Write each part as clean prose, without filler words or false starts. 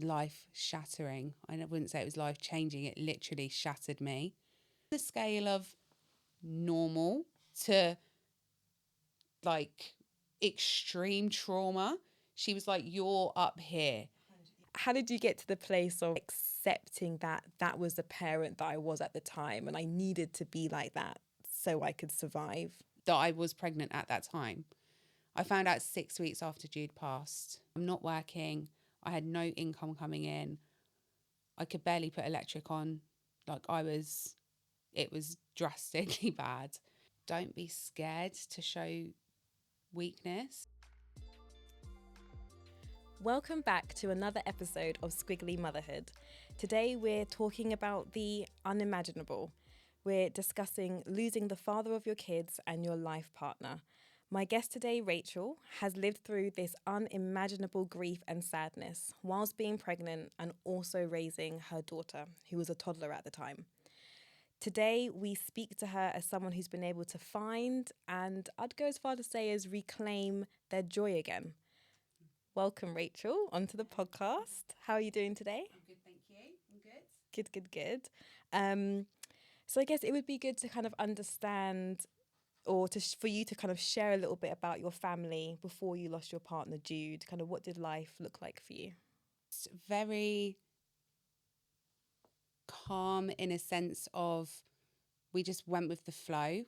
life shattering. I wouldn't say it was life changing. It literally shattered me. The scale of normal to like extreme trauma. She was like, you're up here. How did you get to the place of accepting that that was the parent that I was at the time and I needed to be like that so I could survive? That I was pregnant at that time. I found out 6 weeks after Jude passed. I'm not working. I had no income coming in. I could barely put electric on. It was drastically bad. Don't be scared to show weakness. Welcome back to another episode of Squiggly Motherhood. Today we're talking about the unimaginable. We're discussing losing the father of your kids and your life partner. My guest today, Rachel, has lived through this unimaginable grief and sadness whilst being pregnant and also raising her daughter, who was a toddler at the time. Today, we speak to her as someone who's been able to find, and I'd go as far to say as reclaim, their joy again. Welcome, Rachel, onto the podcast. How are you doing today? I'm good, thank you. I'm good. Good, good, good. So I guess it would be good to kind of understand or for you to kind of share a little bit about your family before you lost your partner, Jude. Kind of what did life look like for you? It's very calm in a sense of we just went with the flow.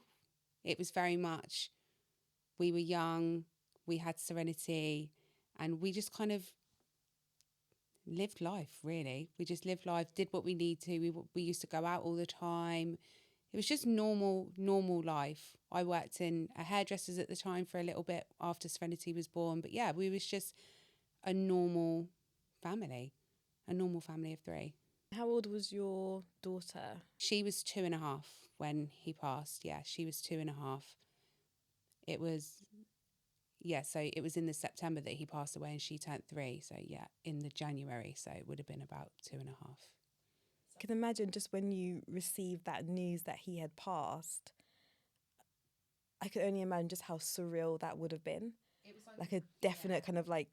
It was very much, we were young, we had serenity, and we just kind of lived life, really. We just lived life, did what we need to. We used to go out all the time. It was just normal life. I worked in a hairdresser's at the time for a little bit after Serenity was born. But yeah, we was just a normal family of three. How old was your daughter? She was 2.5 when he passed. Yeah, she was 2.5. It was, so it was in the September that he passed away and she turned 3. So yeah, in the January. So it would have been about 2.5. I can imagine just when you received that news that he had passed, I could only imagine just how surreal that would have been. It was like a definite kind of like,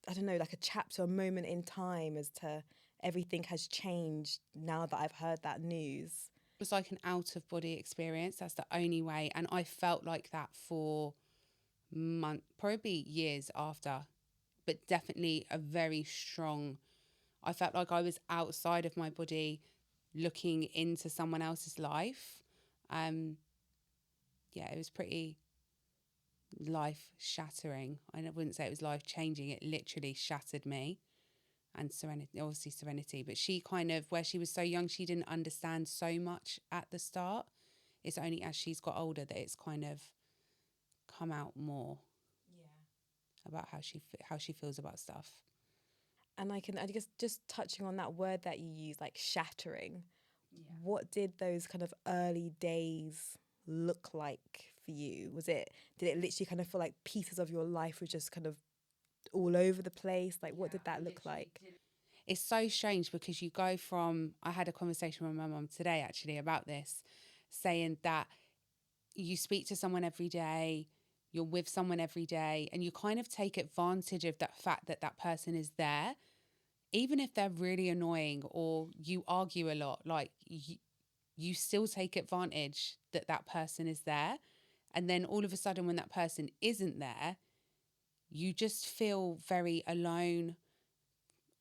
I don't know, like a chapter, a moment in time as to everything has changed now that I've heard that news. It was like an out of body experience. That's the only way. And I felt like that for months, probably years after, but definitely a very strong, I felt like I was outside of my body looking into someone else's life. It was pretty life shattering. I wouldn't say it was life changing. It literally shattered me. And Serenity. But she kind of, where she was so young, she didn't understand so much at the start. It's only as she's got older that it's kind of come out more about how she feels about stuff. And I guess just touching on that word that you use, like shattering, what did those kind of early days look like for you? Did it literally kind of feel like pieces of your life were just kind of all over the place? Like, what did that look like? It's so strange because you go from, I had a conversation with my mum today actually about this, saying that you speak to someone every day, you're with someone every day, and you kind of take advantage of that fact that that person is there, even if they're really annoying or you argue a lot, like you still take advantage that that person is there. And then all of a sudden when that person isn't there, you just feel very alone,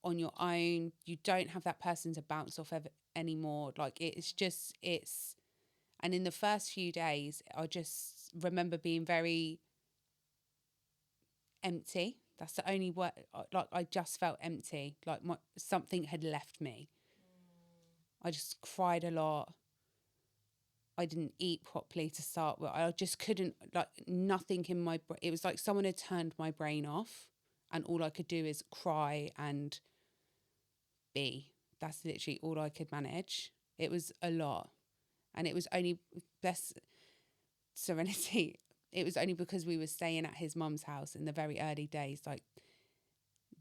on your own. You don't have that person to bounce off anymore. Like and in the first few days, I just remember being very empty. That's the only word. Like I just felt empty. Like something had left me. I just cried a lot. I didn't eat properly to start with. I just couldn't, like, nothing in my brain. It was like someone had turned my brain off and all I could do is cry and be. That's literally all I could manage. It was a lot. And it was only, bless Serenity, it was only because we were staying at his mum's house in the very early days. Like,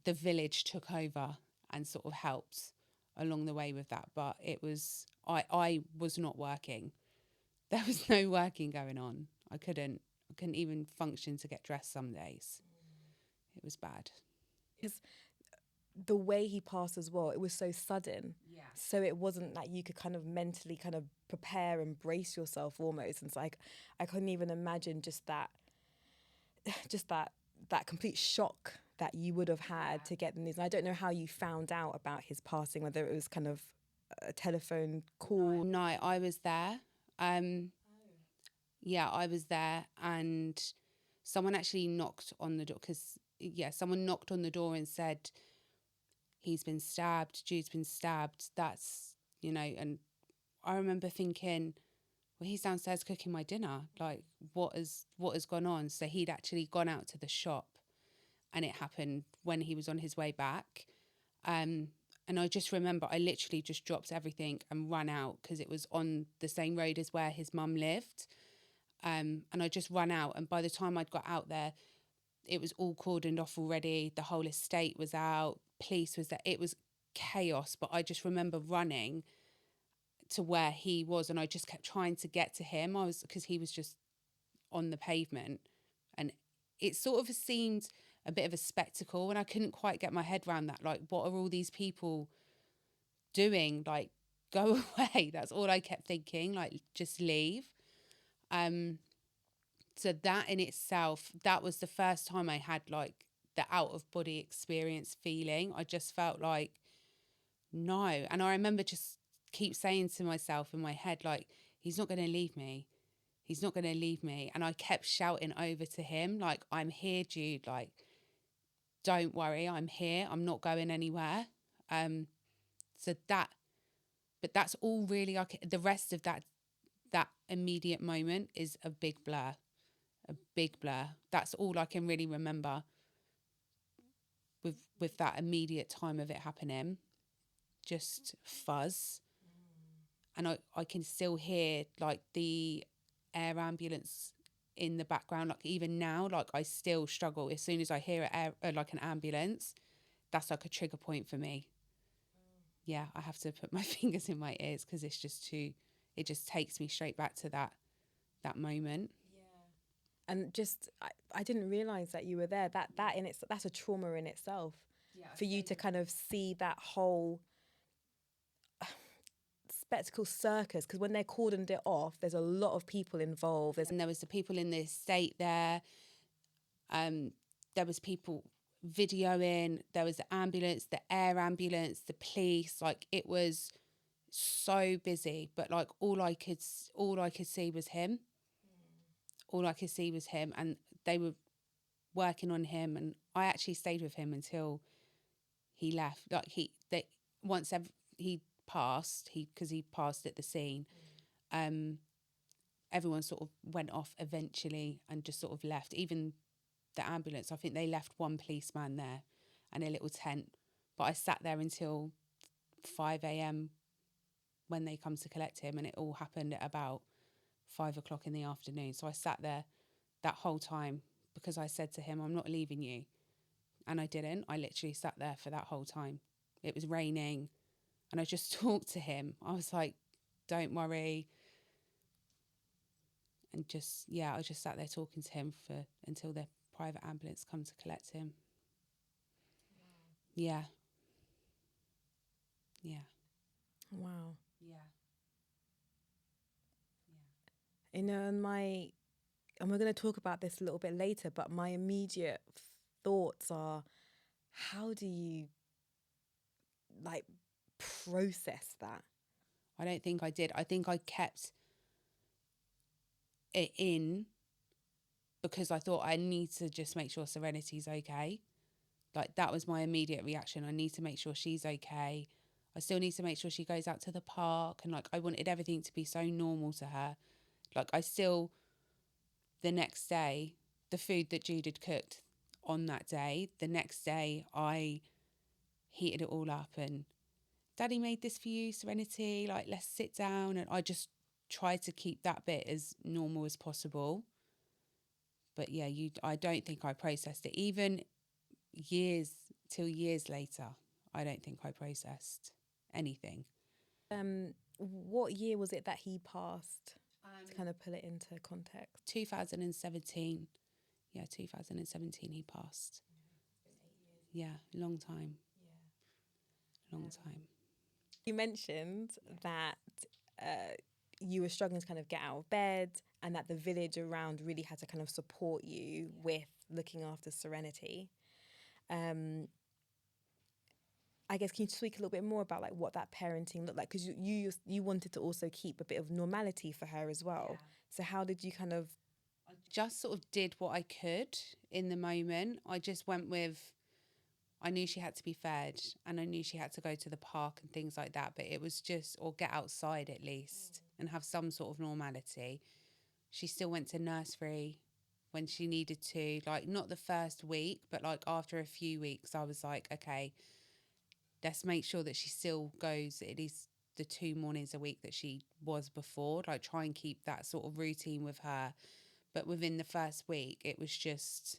the village took over and sort of helped along the way with that. But it was, I was not working. There was no working going on. I couldn't even function to get dressed some days. It was bad. Because the way he passed as well, it was so sudden. Yeah. So it wasn't like you could kind of mentally kind of prepare and brace yourself almost. And it's like, I couldn't even imagine just that complete shock that you would have had to get the news. And I don't know how you found out about his passing, whether it was kind of a telephone call. No, I was there. Yeah, I was there, and someone actually knocked on the door someone knocked on the door and said, he's been stabbed, Jude's been stabbed. That's, and I remember thinking, well, he's downstairs cooking my dinner. Like, what has gone on? So he'd actually gone out to the shop, and it happened when he was on his way back. And I just remember I literally just dropped everything and ran out because it was on the same road as where his mum lived. And I just ran out. And by the time I'd got out there, it was all cordoned off already. The whole estate was out. Police was there. It was chaos. But I just remember running to where he was, and I just kept trying to get to him. Because he was just on the pavement, and it sort of seemed a bit of a spectacle, and I couldn't quite get my head around that. Like, what are all these people doing? Like, go away. That's all I kept thinking. Like, just leave. So that in itself, that was the first time I had like the out of body experience feeling. I just felt like, no. And I remember just keep saying to myself in my head, like, he's not going to leave me. He's not going to leave me. And I kept shouting over to him, like, I'm here, Jude. Like, don't worry, I'm here. I'm not going anywhere. But that's all really, the rest of that immediate moment is a big blur. That's all I can really remember with that immediate time of it happening. Just fuzz. And I can still hear like the air ambulance in the background. Like even now, like I still struggle. As soon as I hear like an ambulance, that's like a trigger point for me. Yeah, I have to put my fingers in my ears because it's just it just takes me straight back to that moment. And just I didn't realize that you were there. That's a trauma in itself. Yeah, for you to kind of see that whole spectacle circus, because when they cordoned it off, there's a lot of people involved. And there was the people in the estate there. There was people videoing. There was the ambulance, the air ambulance, the police. Like it was so busy, but like all I could see was him. All I could see was him, and they were working on him, and I actually stayed with him until he left. Like he passed, because he passed at the scene. Everyone sort of went off eventually and just sort of left. Even the ambulance, I think they left one policeman there and a little tent. But I sat there until 5 a.m. when they come to collect him, and it all happened at about 5 o'clock in the afternoon. So I sat there that whole time because I said to him, I'm not leaving you. And I didn't. I literally sat there for that whole time. It was raining and I just talked to him. I was like, don't worry. And I just sat there talking to him until the private ambulance come to collect him. Yeah. Yeah. Wow. Yeah. You know, and we're going to talk about this a little bit later, but my immediate thoughts are, how do you like process that? I don't think I did. I think I kept it in because I thought I need to just make sure Serenity's okay. Like that was my immediate reaction. I need to make sure she's okay. I still need to make sure she goes out to the park, and like I wanted everything to be so normal to her. Like the next day, the food that Jude had cooked on that day, the next day I heated it all up and, Daddy made this for you, Serenity, like let's sit down. And I just tried to keep that bit as normal as possible. But yeah, I don't think I processed it. Even years later, I don't think I processed anything. What year was it that he passed? To kind of put it into context. 2017. Yeah, 2017 he passed. Yeah, long time. long time. You mentioned that you were struggling to kind of get out of bed, and that the village around really had to kind of support you with looking after Serenity. I guess, can you speak a little bit more about like what that parenting looked like? Because you wanted to also keep a bit of normality for her as well. Yeah. So how did you kind of? I just sort of did what I could in the moment. I just went with, I knew she had to be fed and I knew she had to go to the park and things like that. But it was just, or get outside at least and have some sort of normality. She still went to nursery when she needed to, like not the first week, but like after a few weeks, I was like, okay, let's make sure that she still goes at least the 2 mornings a week that she was before, like try and keep that sort of routine with her. But within the first week, it was just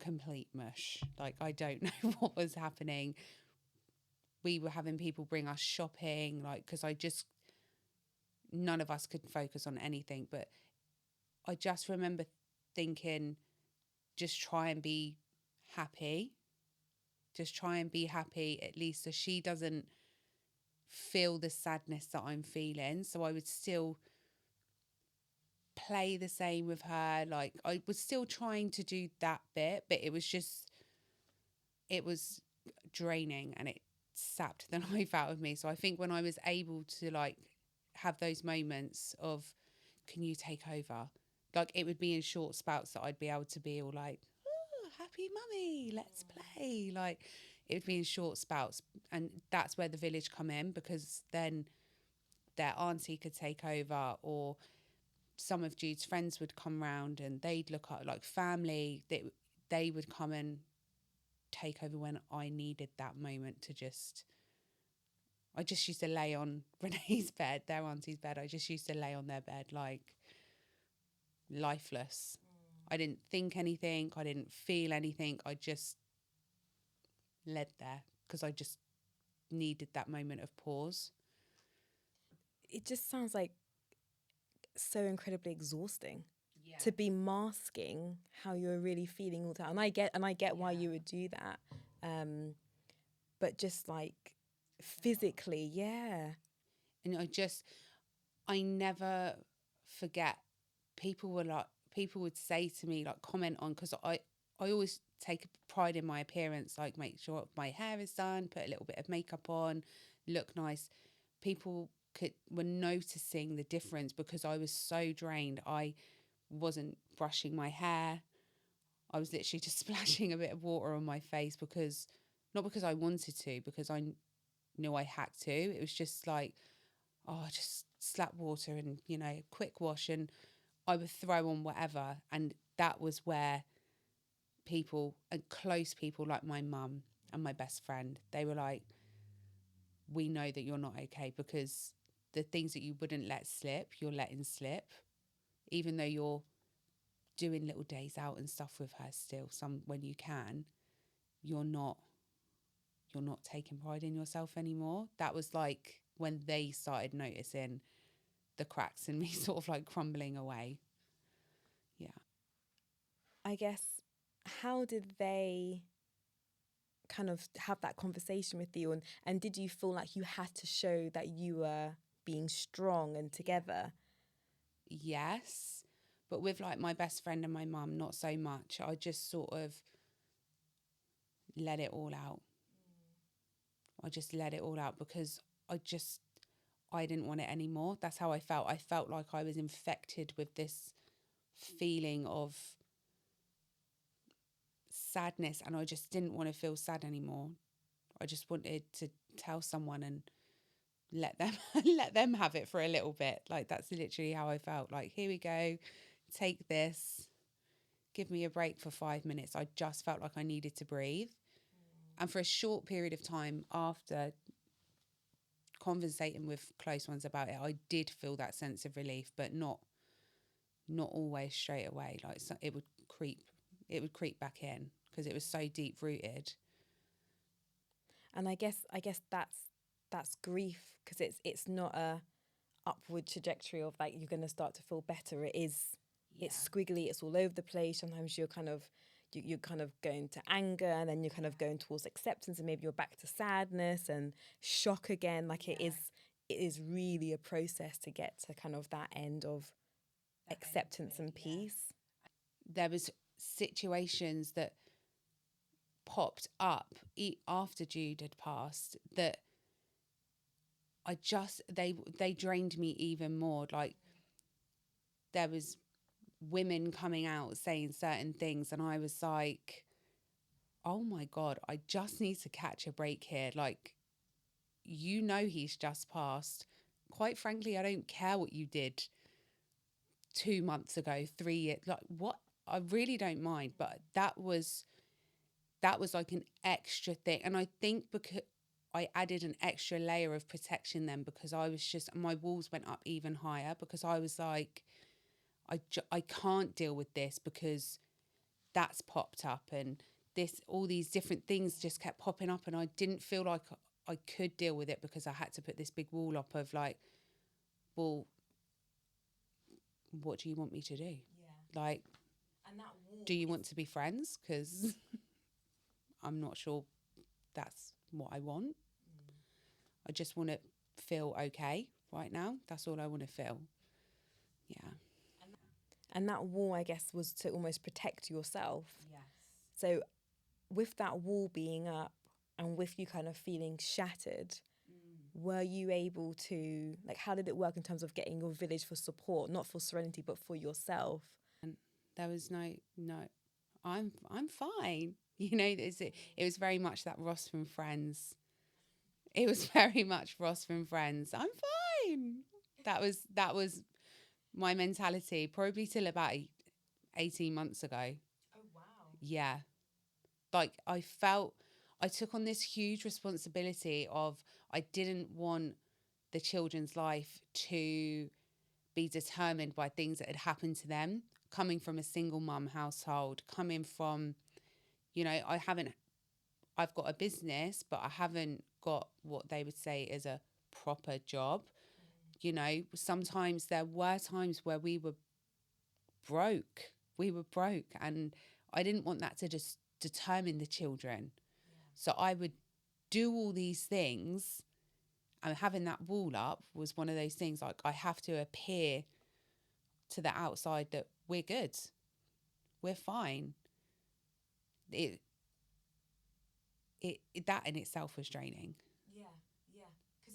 complete mush. Like, I don't know what was happening. We were having people bring us shopping, like, because none of us could focus on anything. But I just remember thinking, just try and be happy. Just try and be happy, at least so she doesn't feel the sadness that I'm feeling. So I would still play the same with her. Like, I was still trying to do that bit, but it was draining and it sapped the life out of me. So I think when I was able to like have those moments of, can you take over? Like, it would be in short spouts that I'd be able to be all like, oh, happy mummy, let's play. Like, it would be in short spouts. And that's where the village come in, because then their auntie could take over, or some of Jude's friends would come round and they'd look at like family. They would come and take over when I needed that moment to just. I just used to lay on Renee's bed, their auntie's bed. I just used to lay on their bed like lifeless. I didn't think anything. I didn't feel anything. I just led there because I just needed that moment of pause. It just sounds like so incredibly exhausting. Yeah. To be masking how you're really feeling all the time. And I get why you would do that. But just like physically, yeah. And I never forget, people would say to me, like, comment on, because I always take pride in my appearance, like make sure my hair is done, put a little bit of makeup on, look nice. People were noticing the difference because I was so drained. I wasn't brushing my hair. I was literally just splashing a bit of water on my face, not because I wanted to, because I knew I had to. It was just like, oh, just slap water and, quick wash, and I would throw on whatever. And that was where people, and close people like my mum and my best friend, they were like, we know that you're not okay, because the things that you wouldn't let slip, you're letting slip, even though you're doing little days out and stuff with her still, some when you can, you're not taking pride in yourself anymore. That was like when they started noticing the cracks in me sort of like crumbling away. Yeah. I guess, how did they kind of have that conversation with you, and did you feel like you had to show that you were being strong and together? Yes, but with like my best friend and my mum, not so much. I just sort of let it all out. I just let it all out because I didn't want it anymore. That's how I felt. I felt like I was infected with this feeling of sadness, and I just didn't want to feel sad anymore. I just wanted to tell someone and let them have it for a little bit. Like, that's literally how I felt. Like, here we go, take this, give me a break for 5 minutes. I just felt like I needed to breathe. And for a short period of time after conversating with close ones about it, I did feel that sense of relief, but not always straight away. Like, so it would creep back in because it was so deep rooted. And I guess that's grief, because it's not a upward trajectory of like you're going to start to feel better. It's squiggly, it's all over the place. Sometimes you're you're kind of going to anger, and then you're kind of going towards acceptance, and maybe you're back to sadness and shock again. Like it is really a process to get to kind of that end of acceptance and peace. There was situations that popped up after Jude had passed that they drained me even more. Like there was women coming out saying certain things, and I was like, oh my God, I just need to catch a break here. Like, he's just passed. Quite frankly, I don't care what you did 2 months ago, 3 years, like what, I really don't mind. But that was like an extra thing. And I think because I added an extra layer of protection then, because I was just, my walls went up even higher, because I was like, I can't deal with this because that's popped up, and all these different things just kept popping up, and I didn't feel like I could deal with it, because I had to put this big wall up of like, well, what do you want me to do? Like, and that do you want to be friends? Because I'm not sure that's what I want. I just want to feel okay right now. That's all I want to feel. Yeah. And that wall, I guess, was to almost protect yourself. Yes. So with that wall being up and with you kind of feeling shattered, were you able to, like, how did it work in terms of getting your village for support, not for Serenity, but for yourself? And there was no, I'm fine. It was very much that Ross from Friends. It was very much Ross from Friends. I'm fine. That was my mentality, probably till about 18 months ago. Oh, wow. Yeah. Like I took on this huge responsibility of, I didn't want the children's life to be determined by things that had happened to them, coming from a single mum household, coming from, I've got a business, but I haven't got what they would say is a proper job. Sometimes there were times where we were broke. And I didn't want that to just determine the children. So I would do all these things, and having that wall up was one of those things. Like, I have to appear to the outside that we're good, we're fine. That in itself was draining. Yeah.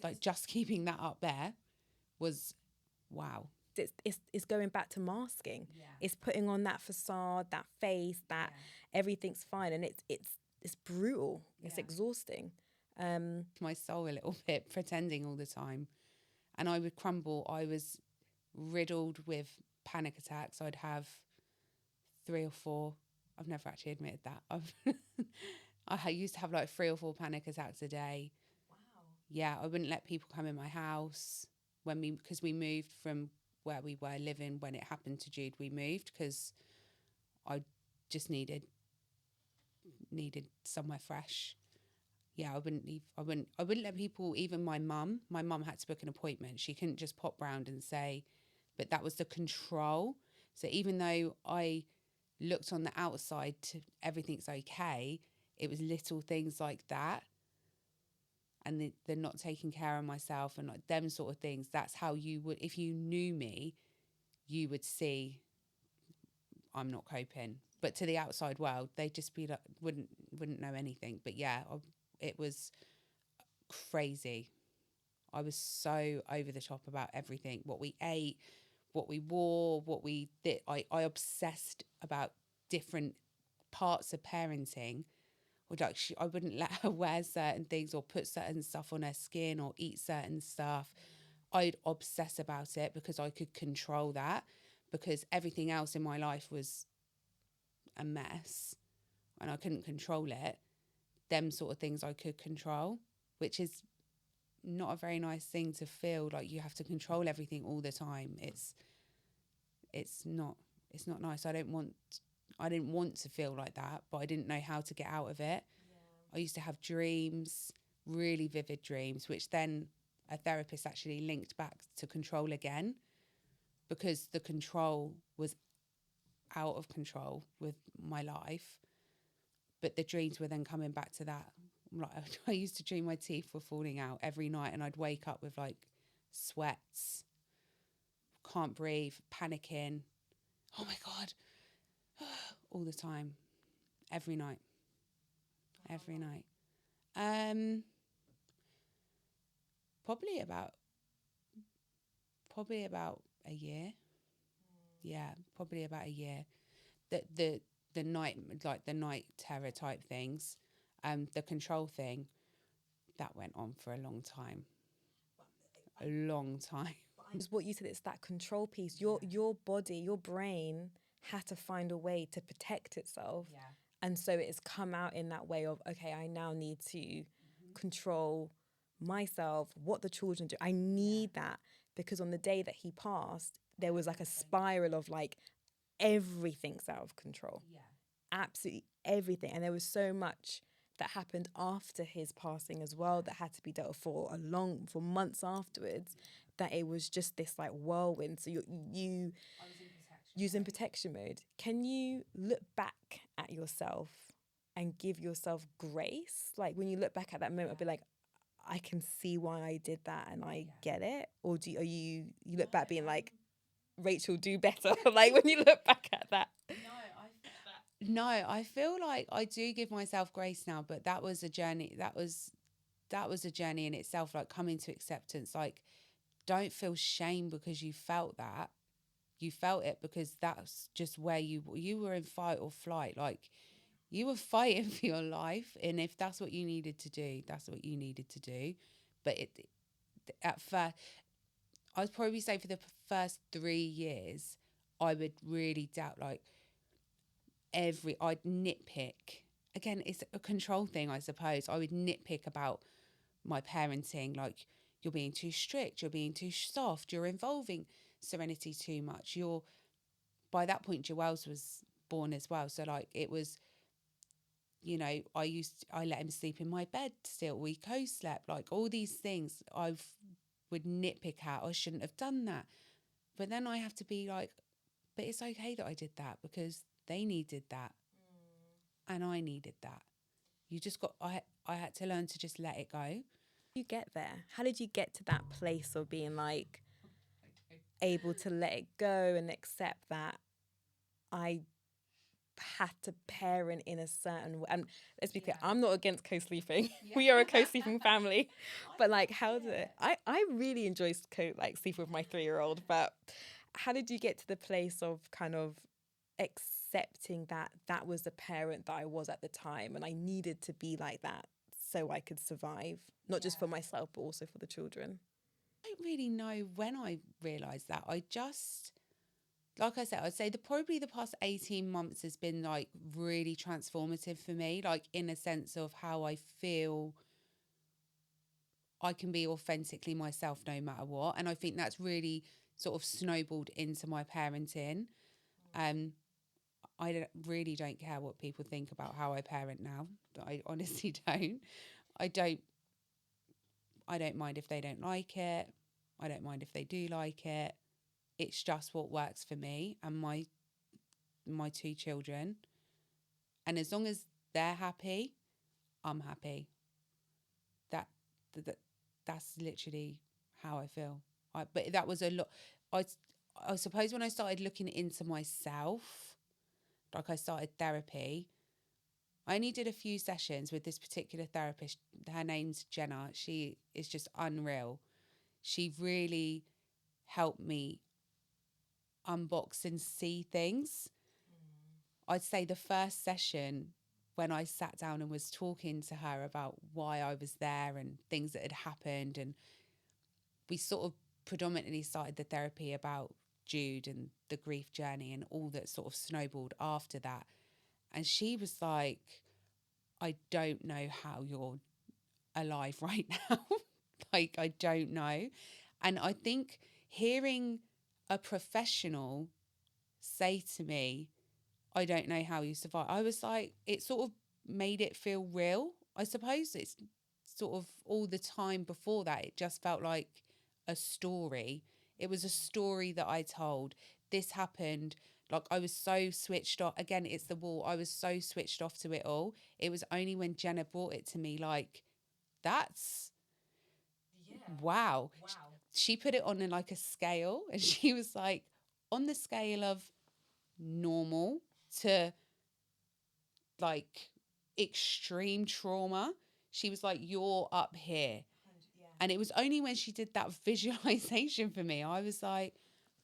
Like, just keeping that up there was, wow. It's going back to masking. Yeah. It's putting on that facade, that face, that everything's fine, and it's brutal. It's exhausting. My soul a little bit, pretending all the time, and I would crumble. I was riddled with panic attacks. I'd have 3 or 4. I've never actually admitted that. I used to have like 3 or 4 panic attacks a day. Wow. Yeah, I wouldn't let people come in my house because we moved from where we were living when it happened to Jude. We moved because I just needed somewhere fresh. Yeah, I wouldn't let people, even my mum had to book an appointment. She couldn't just pop round and say, but that was the control. So even though I looked on the outside to everything's okay, it was little things like that. And they're not taking care of myself and like them sort of things. That's how you would, if you knew me, you would see I'm not coping. But to the outside world, they'd just be like, wouldn't know anything. But yeah, it was crazy. I was so over the top about everything, what we ate, what we wore, what we did. I obsessed about different parts of parenting. Or like I wouldn't let her wear certain things or put certain stuff on her skin or eat certain stuff. I'd obsess about it because I could control that, because everything else in my life was a mess and I couldn't control it. Them sort of things I could control, which is not a very nice thing to feel like you have to control everything all the time. It's not nice. I didn't want to feel like that, but I didn't know how to get out of it. I used to have dreams, really vivid dreams, which then a therapist actually linked back to control again, because the control was out of control with my life. But the dreams were then coming back to that. Like, I used to dream my teeth were falling out every night, and I'd wake up with like sweats, can't breathe, panicking. Oh my God. All the time. Every night. Every night. Um probably about a year. Yeah, probably about a year. The night, like the night terror type things, the control thing, that went on for a long time. A long time. It's what you said, it's that control piece. Your body, your brain had to find a way to protect itself. Yeah. And so it's come out in that way of, okay, I now need to control myself, what the children do. I need that, because on the day that he passed, there was like a spiral of like everything's out of control. Yeah. Absolutely everything. And there was so much that happened after his passing as well that had to be dealt with for months afterwards, that it was just this like whirlwind. So you I was in protection. using protection mode. Can you look back at yourself and give yourself grace? Like when you look back at that moment, be like, I can see why I did that and I get it? Or you look back being like, Rachel, do better? Like when you look back at that. No, I feel like I do give myself grace now, but that was a journey. That was a journey in itself, like coming to acceptance. Like, don't feel shame because you felt that. You felt it because that's just where you were in fight or flight. Like, you were fighting for your life, and if that's what you needed to do, that's what you needed to do. But at first, I'd probably say for the first 3 years, I would really doubt, like, I'd nitpick. Again, it's a control thing, I suppose. I would nitpick about my parenting, like, you're being too strict, you're being too soft, you're involving Serenity too much. By that point, Joel's was born as well. So, like, it was, I let him sleep in my bed still. We co-slept, like, all these things would nitpick at. I shouldn't have done that. But then I have to be like, but it's okay that I did that because they needed that. And I needed that. I had to learn to just let it go. You get there? How did you get to that place of being like able to let it go and accept that I had to parent in a certain way? And let's be clear, I'm not against co-sleeping. We are a co-sleeping family. But like, I really enjoy sleeping with my 3-year-old, but how did you get to the place of kind of accepting that was the parent that I was at the time and I needed to be like that so I could survive, not just for myself, but also for the children? I don't really know when I realised that. I just, like I said, I'd say probably the past 18 months has been like really transformative for me, like in a sense of how I feel I can be authentically myself no matter what. And I think that's really sort of snowballed into my parenting. I really don't care what people think about how I parent now. I honestly don't. I don't I don't mind if they don't like it. I don't mind if they do like it. It's just what works for me and my 2 children. And as long as they're happy, I'm happy. That, that that's literally how I feel. But that was a lot. I suppose when I started looking into myself, like I started therapy, I only did a few sessions with this particular therapist. Her name's Jenna. She is just unreal. She really helped me unbox and see things. I'd say the first session, when I sat down and was talking to her about why I was there and things that had happened, and we sort of predominantly started the therapy about Jude and the grief journey and all that sort of snowballed after that. And she was like, I don't know how you're alive right now. Like, I don't know. And I think hearing a professional say to me, I don't know how you survive, I was like, it sort of made it feel real. I suppose it's sort of all the time before that, it just felt like a story. It was a story that I told. This happened. Like I was so switched off. Again, it's the wall. I was so switched off to it all. It was only when Jenna brought it to me, like, that's wow. She put it on in like a scale, and she was like, on the scale of normal to like extreme trauma, she was like, you're up here. And it was only when she did that visualization for me, I was like,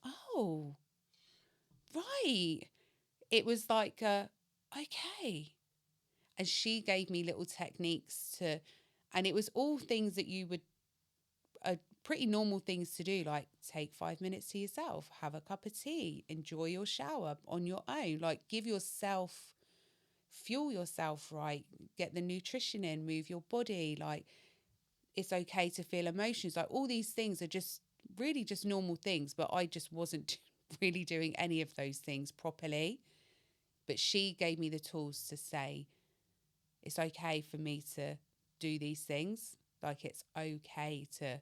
oh, right. It was like, okay. And she gave me little techniques to, and it was all things that you would, pretty normal things to do, like take 5 minutes to yourself, have a cup of tea, enjoy your shower on your own, like give yourself, fuel yourself right, get the nutrition in, move your body, like it's okay to feel emotions, like all these things are just really just normal things, but I just wasn't really doing any of those things properly. But she gave me the tools to say it's okay for me to do these things, like it's okay to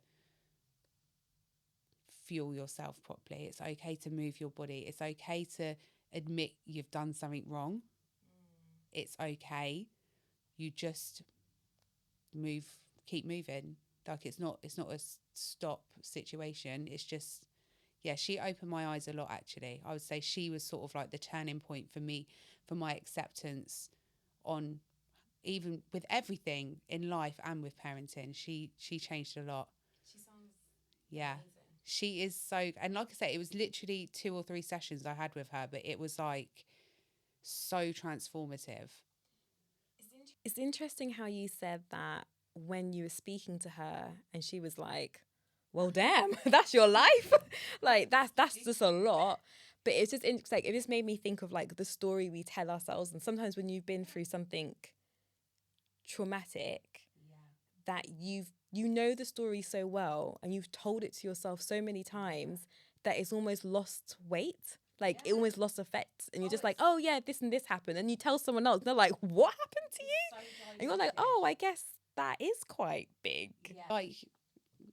fuel yourself properly, it's okay to move your body, it's okay to admit you've done something wrong, it's okay, you just move, keep moving, like it's not a stop situation, it's just, yeah, she opened my eyes a lot actually. I would say she was sort of like the turning point for me, for my acceptance on, even with everything in life and with parenting, she changed a lot. She sounds Yeah. amazing. She is so, and like I say, it was literally 2 or 3 sessions I had with her, but it was like so transformative. It's interesting how you said that when you were speaking to her and she was like, well, damn, that's your life. Like, that's just a lot. But it's just like, it just made me think of like the story we tell ourselves. And sometimes when you've been through something traumatic, that you know the story so well and you've told it to yourself so many times that it's almost lost weight. Like it almost lost effect, and you're just like, oh yeah, this and this happened, and you tell someone else, they're like, what happened to you? And you're like, oh, I guess that is quite big. Like,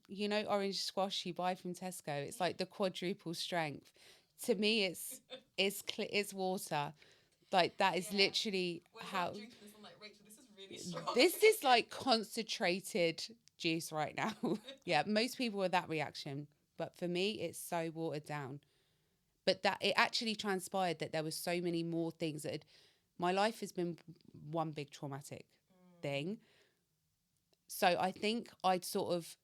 you know, orange squash you buy from Tesco, it's like the quadruple strength. To me, it's water. Like that is literally how. This, I'm like, Rachel, this is really strong. This is like concentrated juice right now. Yeah, most people are that reaction, but for me, it's so watered down. But that it actually transpired that there was so many more things that my life has been one big traumatic thing. So I think I'd sort of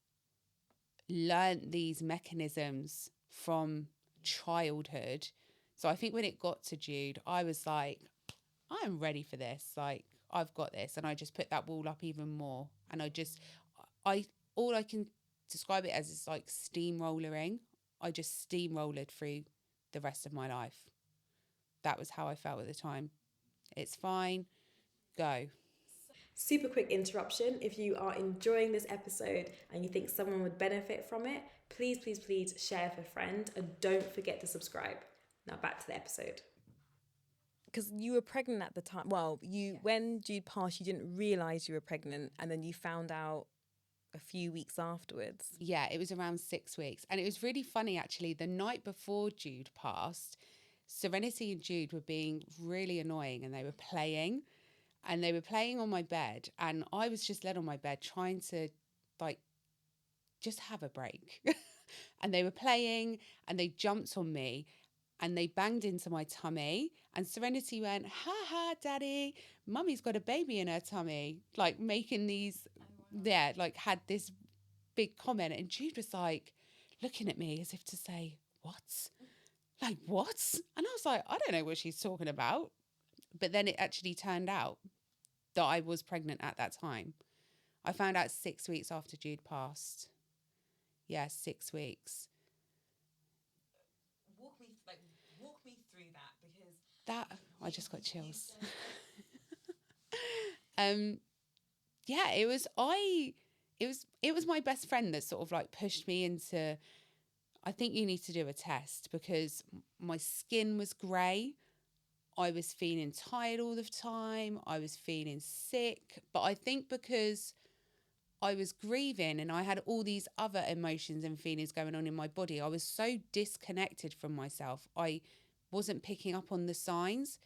learnt these mechanisms from childhood. So I think when it got to Jude, I was like, I'm ready for this. Like, I've got this. And I just put that wall up even more. And all I can describe it as is like steamrollering. I just steamrolled through the rest of my life. That was how I felt at the time. It's fine. Go. Super quick interruption. If you are enjoying this episode and you think someone would benefit from it, please, please, please share with a friend and don't forget to subscribe. Now back to the episode. Because you were pregnant at the time. Well, when Jude passed, you didn't realise you were pregnant, and then you found out a few weeks afterwards. Yeah, it was around 6 weeks. And it was really funny, actually. The night before Jude passed, Serenity and Jude were being really annoying, and they were playing. And they were playing on my bed. And I was just led on my bed trying to, like, just have a break. And they were playing, and they jumped on me, and they banged into my tummy. And Serenity went, ha ha, daddy, mummy's got a baby in her tummy. Like making these, like had this big comment. And Jude was like looking at me as if to say, what? Like, what? And I was like, I don't know what she's talking about. But then it actually turned out that I was pregnant at that time. I found out 6 weeks after Jude passed. Yeah, 6 weeks. Walk me through that, because that I just got chills. Yeah, it was my best friend that sort of like pushed me into, I think you need to do a test, because my skin was grey. I was feeling tired all the time. I was feeling sick. But I think because I was grieving and I had all these other emotions and feelings going on in my body, I was so disconnected from myself. I wasn't picking up on the signs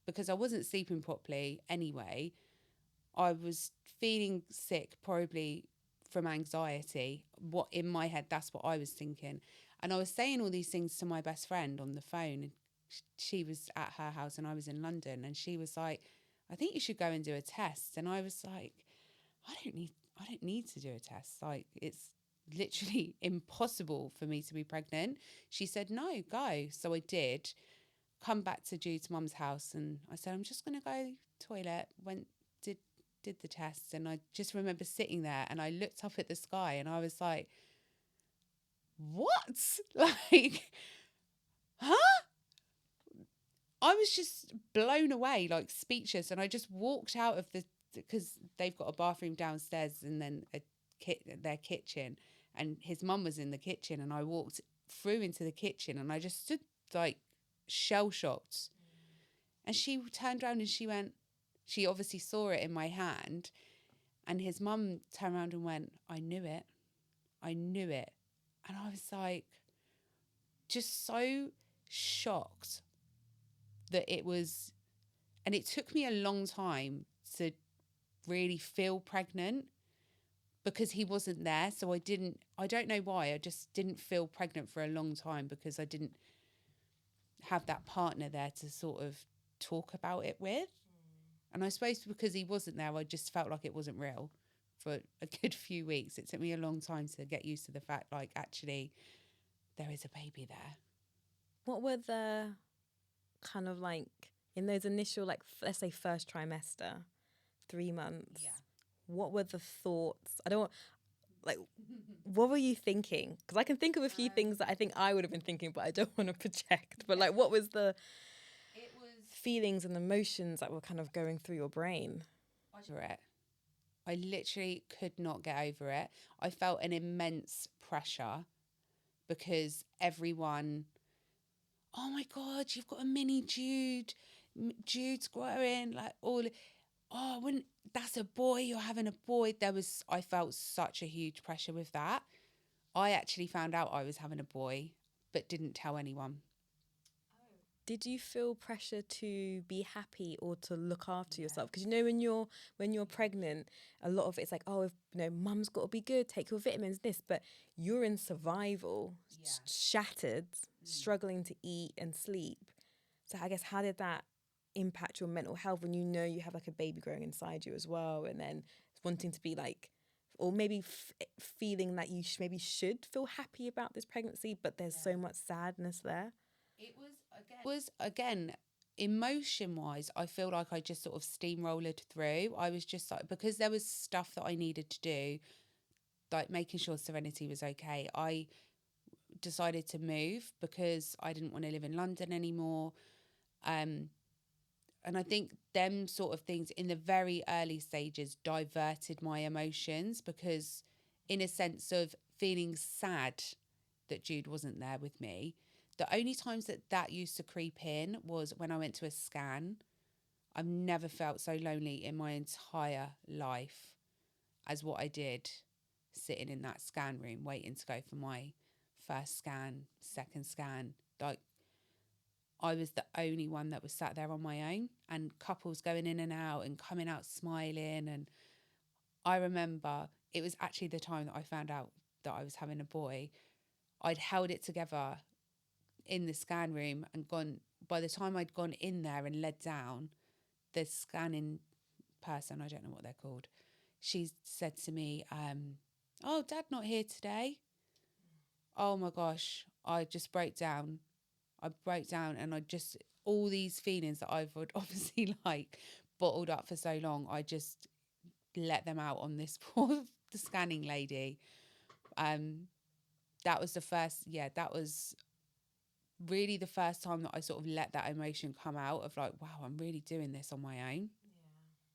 because I wasn't sleeping properly anyway. I was feeling sick, probably from anxiety. What in my head, that's what I was thinking. And I was saying all these things to my best friend on the phone. She was at her house and I was in London, and she was like, I think you should go and do a test. And I was like, I don't need to do a test. Like, it's literally impossible for me to be pregnant. She said, no, go. So I did come back to Jude's mum's house, and I said, I'm just going to go toilet. Did the tests, and I just remember sitting there and I looked up at the sky and I was like, what? Like, huh? I was just blown away, like speechless. And I just walked out of because they've got a bathroom downstairs and then their kitchen, and his mum was in the kitchen, and I walked through into the kitchen and I just stood like shell shocked. And she turned around and she obviously saw it in my hand, and his mum turned around and went, I knew it. I knew it. And I was like, just so shocked that it was, and it took me a long time to really feel pregnant because he wasn't there. So I don't know why, I just didn't feel pregnant for a long time because I didn't have that partner there to sort of talk about it with. And I suppose because he wasn't there, I just felt like it wasn't real for a good few weeks. It took me a long time to get used to the fact, like, actually, there is a baby there. What were the kind of like, in those initial, like, let's say first trimester, 3 months, what were the thoughts? What were you thinking? Because I can think of a few things that I think I would have been thinking, but I don't want to project. But like, what was the feelings and emotions that were kind of going through your brain? I literally could not get over it. I felt an immense pressure because everyone, oh my God, you've got a mini Jude. Jude's growing, like all, oh, when that's a boy, you're having a boy. I felt such a huge pressure with that. I actually found out I was having a boy, but didn't tell anyone. Did you feel pressure to be happy or to look after yourself? Because when you're pregnant, a lot of it's like, oh, if, mum's got to be good, take your vitamins, this. But you're in survival, shattered, struggling to eat and sleep. So I guess, how did that impact your mental health when you have like a baby growing inside you as well, and then wanting to be like, or maybe feeling that you maybe should feel happy about this pregnancy, but there's so much sadness there? It was again, emotion wise, I feel like I just sort of steamrolled through. I was just like, because there was stuff that I needed to do, like making sure Serenity was okay. I decided to move because I didn't want to live in London anymore. And I think them sort of things in the very early stages diverted my emotions, because in a sense of feeling sad that Jude wasn't there with me, the only times that used to creep in was when I went to a scan. I've never felt so lonely in my entire life as what I did sitting in that scan room waiting to go for my first scan, second scan. Like, I was the only one that was sat there on my own, and couples going in and out and coming out smiling. And I remember it was actually the time that I found out that I was having a boy. I'd held it together in the scan room and gone, by the time I'd gone in there and led down, the scanning person, I don't know what they're called, she said to me, oh, Dad not here today. Oh my gosh, I just broke down. And I just, all these feelings that I've obviously like bottled up for so long, I just let them out on this poor the scanning lady. That was that was really the first time that I sort of let that emotion come out of like, wow, I'm really doing this on my own.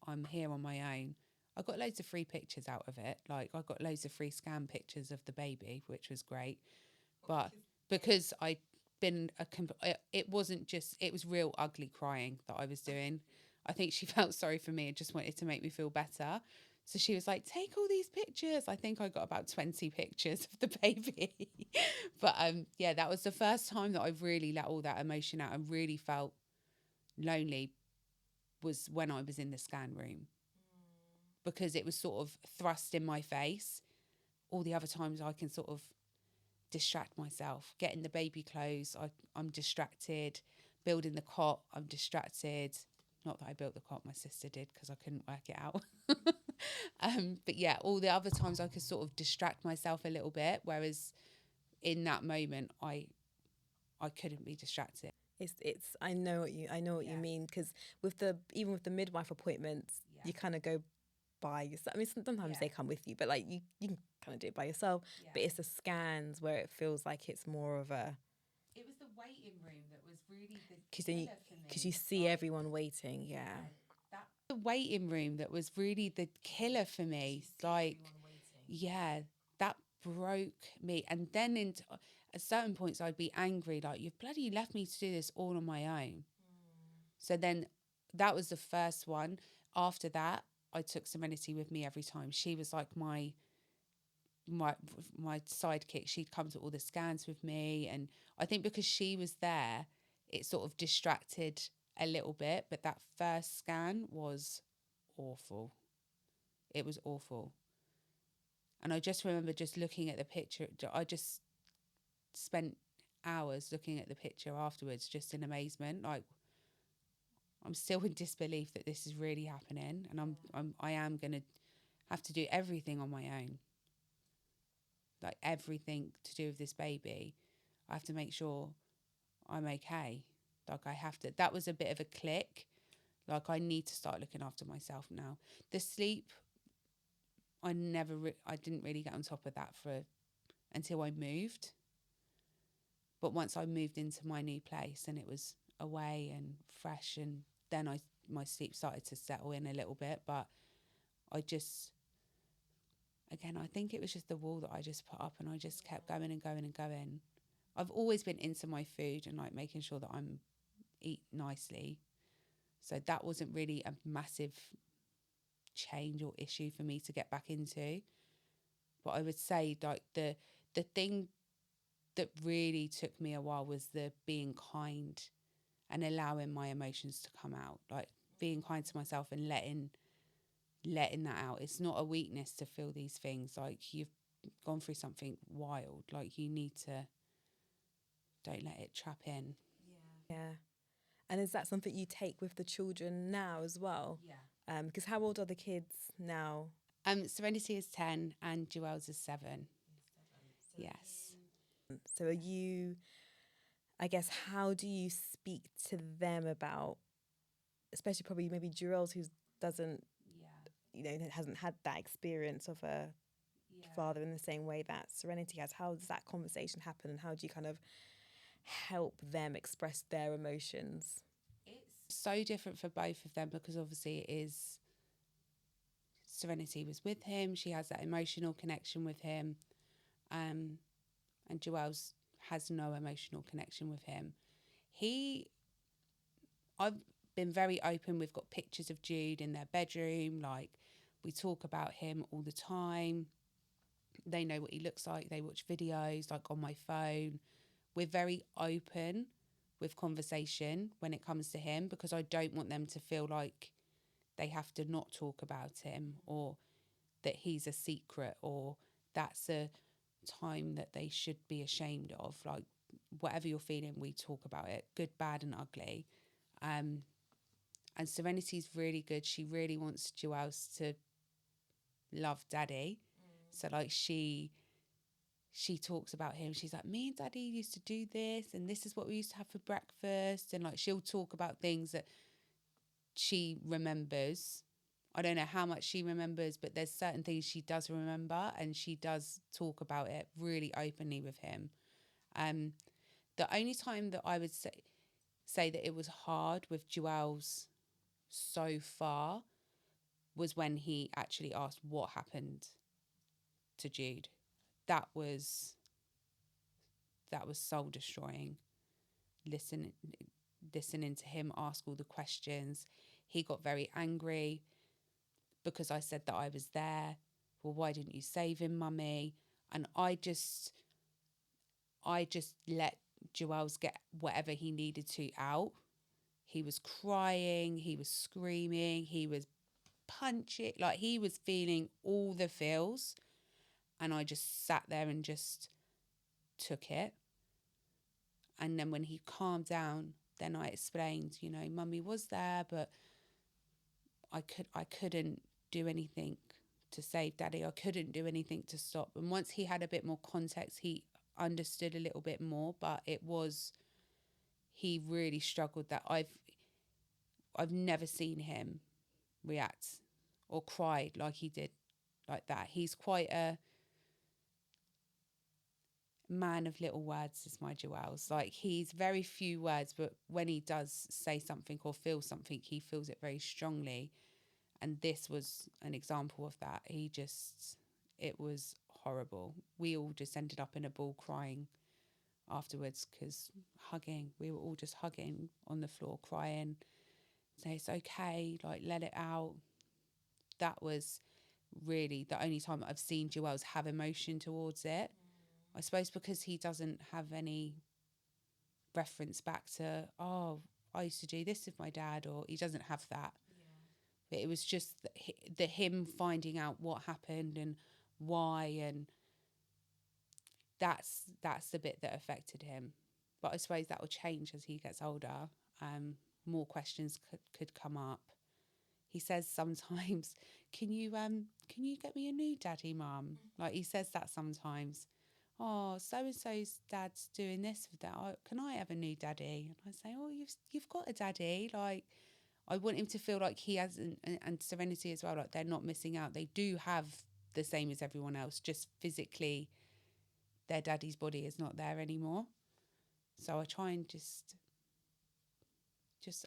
I'm here on my own. I got loads of free pictures out of it. Like, I got loads of free scan pictures of the baby, which was great. But because I'd been it wasn't just, it was real ugly crying that I was doing. I think she felt sorry for me and just wanted to make me feel better. So she was like, take all these pictures. I think I got about 20 pictures of the baby. But yeah, that was the first time that I really let all that emotion out and really felt lonely, was when I was in the scan room, because it was sort of thrust in my face. All the other times I can sort of distract myself, getting the baby clothes, I'm distracted, building the cot, I'm distracted. Not that I built the cot, my sister did, because I couldn't work it out. But yeah, all the other times I could sort of distract myself a little bit, whereas in that moment I couldn't be distracted. It's I know what you mean, because with the even with the midwife appointments, you kind of go by yourself. I mean, sometimes they come with you, but like you can kind of do it by yourself. But it's the scans where it feels like it's more of a. It was the waiting room that was really the killer for me. Because you see everyone waiting, that the waiting room that was really the killer for me. Like, yeah, that broke me. And then at certain points, I'd be angry, like, you've bloody left me to do this all on my own. So then that was the first one. After that, I took Serenity with me every time. She was like my sidekick. She'd come to all the scans with me, and I think because she was there, it sort of distracted a little bit. But that first scan was awful. It was awful. And I just remember just looking at the picture. I just spent hours looking at the picture afterwards, just in amazement. Like, I'm still in disbelief that this is really happening, and I am gonna have to do everything on my own. Like, everything to do with this baby, I have to make sure I'm okay. Like, I have to. That was a bit of a click. Like, I need to start looking after myself now. The sleep, I didn't really get on top of that until I moved. But once I moved into my new place and it was away and fresh, and then my sleep started to settle in a little bit. But I just, again, I think it was just the wall that I just put up, and I just kept going and going and going. I've always been into my food and like making sure that I'm eat nicely. So that wasn't really a massive change or issue for me to get back into. But I would say like the thing that really took me a while was the being kind and allowing my emotions to come out, like being kind to myself and letting that out. It's not a weakness to feel these things. Like, you've gone through something wild, like you need to, don't let it trap in. Yeah. And is that something you take with the children now as well? Yeah. Because how old are the kids now? Serenity is 10 and Joelle's is 7. Yes. So are you, I guess, how do you speak to them about, especially probably maybe Jewels, who doesn't, hasn't had that experience of a father in the same way that Serenity has. How does that conversation happen, and how do you kind of help them express their emotions? It's so different for both of them, because obviously it is, Serenity was with him, she has that emotional connection with him, and Joelle's has no emotional connection with him. I've been very open. We've got pictures of Jude in their bedroom. Like, we talk about him all the time. They know what he looks like. They watch videos like on my phone. We're very open with conversation when it comes to him, because I don't want them to feel like they have to not talk about him, or that he's a secret, or that's a time that they should be ashamed of. Like, whatever you're feeling, we talk about it, good, bad and ugly. And Serenity's really good. She really wants Joelle's to love Daddy. So like, she talks about him. She's like, me and Daddy used to do this, and this is what we used to have for breakfast. And like, she'll talk about things that she remembers. I don't know how much she remembers, but there's certain things she does remember, and she does talk about it really openly with him. The only time that I would say that it was hard with Joelle's so far was when he actually asked what happened to Jude. That was soul destroying. Listening to him ask all the questions. He got very angry. because I said that I was there. Well, why didn't you save him, mummy? And I just let Joel's get whatever he needed to out. He was crying, he was screaming, he was punching, like he was feeling all the feels. And I just sat there and just took it. And then when he calmed down, then I explained, mummy was there, but I couldn't do anything to save daddy. I couldn't do anything to stop. And once he had a bit more context, he understood a little bit more, but he really struggled. That I've never seen him react or cry like he did like that. He's quite a man of little words, is my Joel's. Like, he's very few words, but when he does say something or feel something, he feels it very strongly. And this was an example of that. It was horrible. We all just ended up in a ball crying afterwards, because we were all just hugging on the floor, crying, say it's okay, like let it out. That was really the only time I've seen Joel's have emotion towards it. I suppose because he doesn't have any reference back to, oh, I used to do this with my dad, or he doesn't have that. But it was just the him finding out what happened and why, and that's the bit that affected him. But I suppose that will change as he gets older. More questions could come up. He says sometimes, can you get me a new daddy, mum? Like, he says that sometimes. Oh, so and so's dad's doing this with that. Can I have a new daddy? And I say, oh, you've got a daddy. Like, I want him to feel like he has, and Serenity as well, like they're not missing out. They do have the same as everyone else, just physically their daddy's body is not there anymore. So I try and just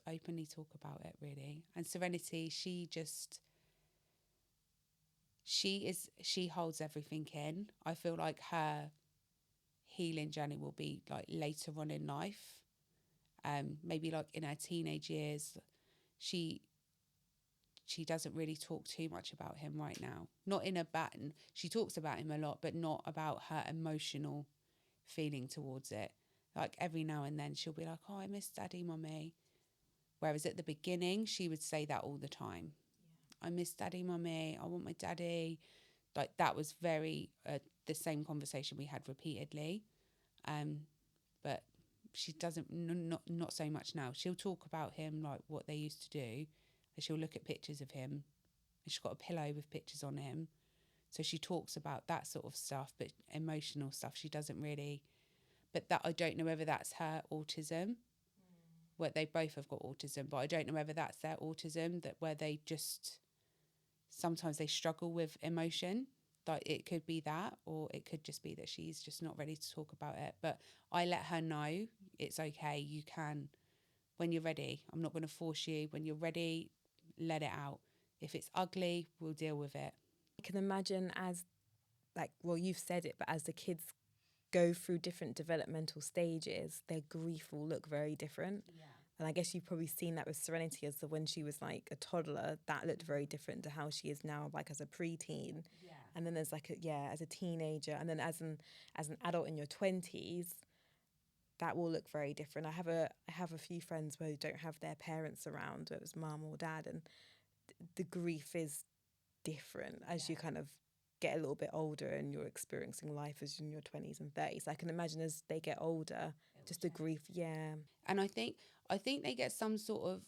openly talk about it, really. And Serenity, she holds everything in. I feel like her healing journey will be like later on in life. Maybe like in her teenage years, she doesn't really talk too much about him right now. Not in a bad, she talks about him a lot, but not about her emotional feeling towards it. Like, every now and then she'll be like, oh, I miss daddy, mummy. Whereas at the beginning, she would say that all the time. Yeah. I miss daddy, mummy. I want my daddy. Like, that was very the same conversation we had repeatedly. But she doesn't, not so much now. She'll talk about him, like what they used to do. And she'll look at pictures of him. And she's got a pillow with pictures on him. So she talks about that sort of stuff, but emotional stuff she doesn't really. But that, I don't know whether that's her autism. Where they both have got autism, but I don't know whether that's their autism, that where they just sometimes they struggle with emotion. Like, it could be that, or it could just be that she's just not ready to talk about it. But I let her know it's okay. You can, when you're ready. I'm not going to force you. When you're ready, let it out. If it's ugly, we'll deal with it. I can imagine you've said it, but as the kids go through different developmental stages, their grief will look very different. Yeah. And I guess you've probably seen that with Serenity, as to when she was like a toddler, that looked very different to how she is now, like as a preteen. Yeah. And then there's as a teenager, and then as an adult in your 20s, that will look very different. I have a few friends who don't have their parents around, whether it's mum or dad, and the grief is different as you kind of get a little bit older and you're experiencing life as in your 20s and 30s. I can imagine as they get older, just the grief, And I think they get some sort of,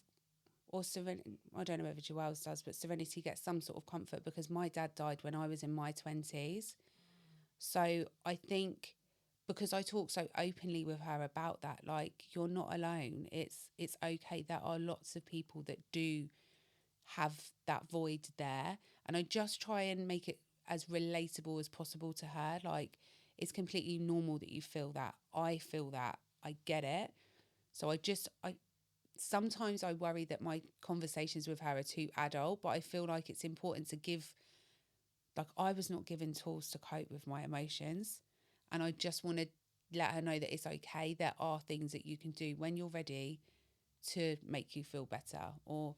or Serenity, I don't know whether Joelle's does, but Serenity gets some sort of comfort, because my dad died when I was in my 20s. So I think, because I talk so openly with her about that, like, you're not alone. It's okay. There are lots of people that do have that void there. And I just try and make it as relatable as possible to her. Like, it's completely normal that you feel that. I feel that. I get it. So sometimes I worry that my conversations with her are too adult, but I feel like it's important to give, like, I was not given tools to cope with my emotions. And I just want to let her know that it's okay. There are things that you can do when you're ready to make you feel better. Or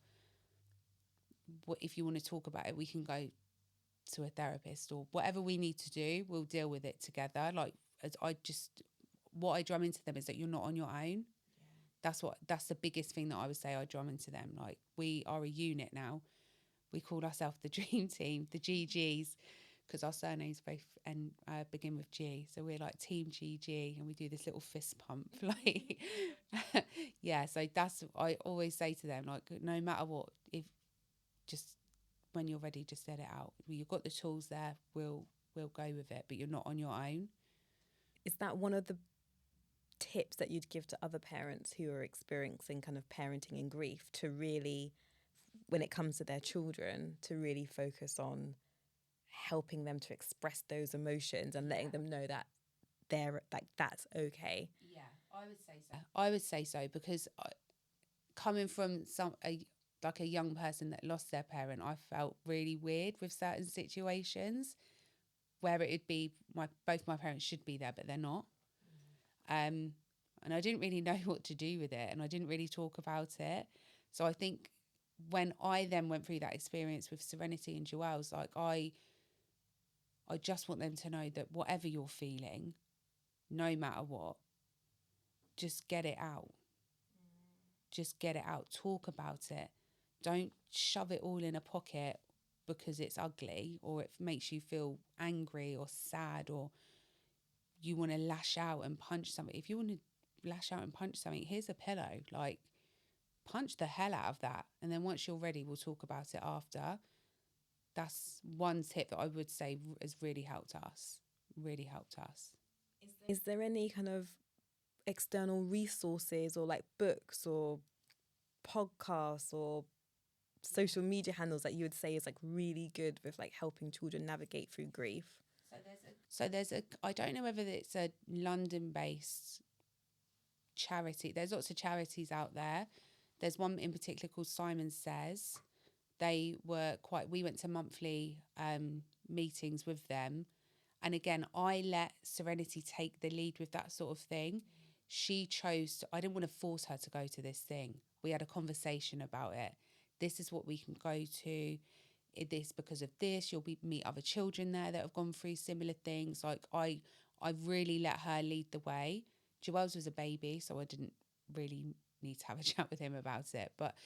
if you want to talk about it, we can go to a therapist, or whatever we need to do, we'll deal with it together. Like, as what I drum into them is that you're not on your own. That's the biggest thing that I would say I drum into them. Like, we are a unit now. We call ourselves the dream team, the GGs, because our surnames both begin with G. So we're like Team GG, and we do this little fist pump. Like, yeah. So I always say to them, like, no matter what, if just when you're ready, just let it out. You've got the tools there. We'll go with it, but you're not on your own. Is that one of the tips that you'd give to other parents who are experiencing kind of parenting and grief, to really, when it comes to their children, to really focus on helping them to express those emotions and letting them know that they're like, that's okay? Yeah, I would say so. I would say so, because coming from like a young person that lost their parent, I felt really weird with certain situations where it'd be both my parents should be there, but they're not. And I didn't really know what to do with it, and I didn't really talk about it. So I think when I then went through that experience with Serenity and Joelle's, like, I just want them to know that whatever you're feeling, no matter what, just get it out. Just get it out. Talk about it. Don't shove it all in a pocket because it's ugly, or it makes you feel angry or sad, or you want to lash out and punch something. If you want to lash out and punch something, here's a pillow. Like, punch the hell out of that. And then once you're ready, we'll talk about it after. That's one tip that I would say has really helped us. Really helped us. Is there any kind of external resources, or like books or podcasts or social media handles that you would say is like really good with like helping children navigate through grief? I don't know whether it's a London-based charity. There's lots of charities out there. There's one in particular called Simon Says. We went to monthly meetings with them. And again, I let Serenity take the lead with that sort of thing. She chose I didn't want to force her to go to this thing. We had a conversation about it. This is what we can go to. This, because of this, you'll meet other children there that have gone through similar things. Like, I really let her lead the way. Joelle's was a baby, so I didn't really need to have a chat with him about it. But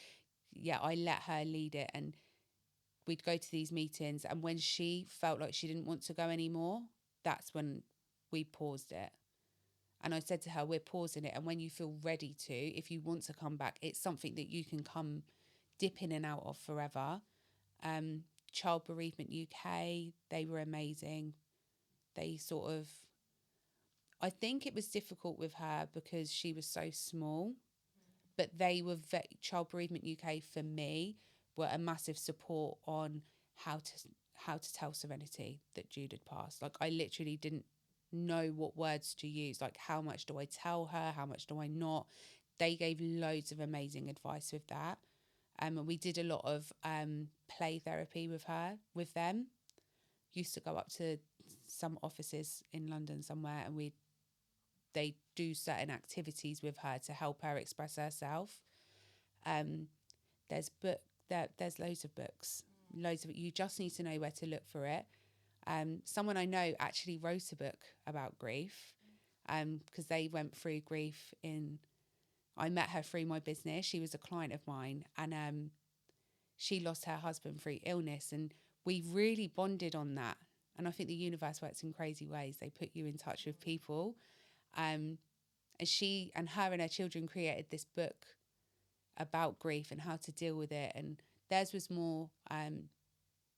yeah, I let her lead it, and we'd go to these meetings. And when she felt like she didn't want to go anymore, that's when we paused it. And I said to her, we're pausing it. And when you feel ready to, if you want to come back, it's something that you can come dip in and out of forever. Child Bereavement UK, they were amazing. They I think it was difficult with her because she was so small, but they were Child Bereavement UK for me were a massive support on how to tell Serenity that Jude had passed. Like, I literally didn't know what words to use. Like, how much do I tell her? How much do I not? They gave loads of amazing advice with that. And we did a lot of play therapy with them. Used to go up to some offices in London somewhere, and they do certain activities with her to help her express herself. There's loads of books, loads of it. You just need to know where to look for it. Someone I know actually wrote a book about grief, because they went through grief I met her through my business. She was a client of mine, and she lost her husband through illness, and we really bonded on that. And I think the universe works in crazy ways. They put you in touch with people. And her and her children created this book about grief and how to deal with it. And theirs was more